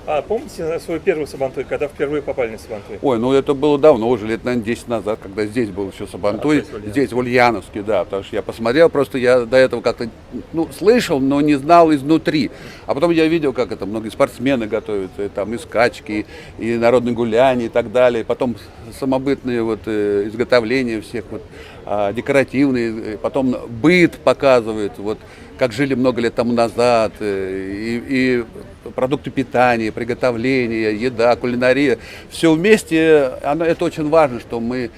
А помните свою первую Сабантуй, когда впервые попали на Сабантуй? Ой, ну это было давно, уже лет, наверное, 10 назад, когда здесь был еще Сабантуй, то есть здесь в Ульяновске, да, потому что я посмотрел, просто я до этого как-то, ну, слышал, но не знал изнутри. А потом я видел, как это многие спортсмены готовятся, и, там и скачки, и народные гуляния и так далее. Потом самобытные вот изготовления всех вот декоративные, потом быт показывают, вот как жили много лет тому назад, и продукты питания, приготовления, еда, кулинария. Все вместе, это очень важно, что мы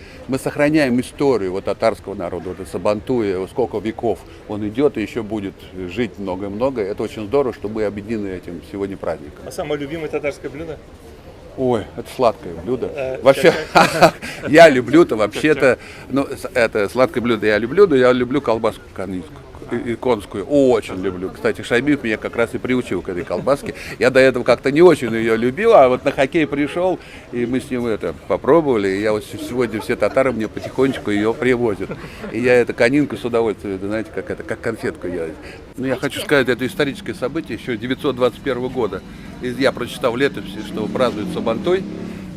сохраняем историю вот татарского народа, вот Сабантуя, сколько веков он идет и еще будет жить много-много. Это очень здорово, что мы объединены этим сегодня праздником. А самое любимое татарское блюдо? Ой, это сладкое блюдо. Вообще, я люблю-то вообще-то, ну, это сладкое блюдо я люблю, но я люблю колбаску конскую, очень люблю. Кстати, Шаймиев меня как раз и приучил к этой колбаске. Я до этого как-то не очень ее любил, а вот на хоккей пришел, и мы с ним это попробовали. И я вот сегодня все татары мне потихонечку ее привозят. И я эту конинку с удовольствием, знаете, как конфетку я. Ну, я хочу сказать, это историческое событие еще 921 года. И я прочитал в летописи, что празднуют Сабантуй.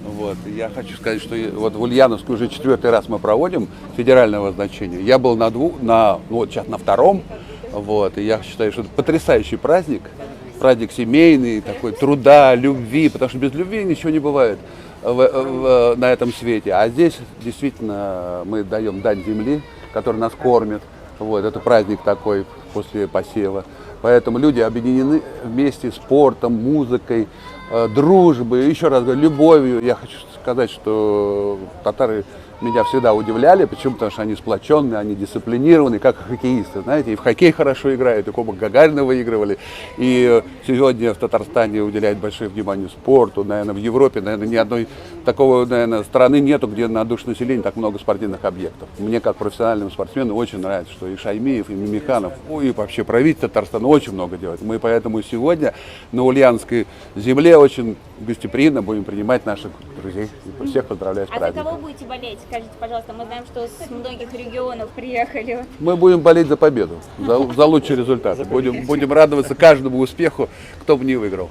Вот. И я хочу сказать, что вот в Ульяновске уже 4-й раз мы проводим федерального значения. Я был вот сейчас на 2-м. Вот. И я считаю, что это потрясающий праздник. Праздник семейный, такой труда, любви, потому что без любви ничего не бывает на этом свете. А здесь действительно мы даем дань земли, которая нас кормит. Вот. Это праздник такой после посева. Поэтому люди объединены вместе спортом, музыкой, дружбой, еще раз говорю, любовью. Я хочу сказать, что татары меня всегда удивляли. Почему? Потому что они сплоченные, они дисциплинированные, как хоккеисты, знаете. И в хоккей хорошо играют, и Кубок Гагарина выигрывали. И сегодня в Татарстане уделяют большое внимание спорту. Наверное, в Европе, наверное, ни одной такого, наверное, страны нету, где на душу населения так много спортивных объектов. Мне, как профессиональному спортсмену, очень нравится, что и Шаймиев, и Мимиханов, и вообще правительство Татарстана очень много делает. Мы поэтому сегодня на Ульяновской земле очень гостеприимно будем принимать наших друзей. И всех поздравляю с праздником. А за кого будете болеть? Скажите, пожалуйста, мы знаем, что с многих регионов приехали. Мы будем болеть за победу, за лучший результат. Будем радоваться каждому успеху, кто бы ни выиграл.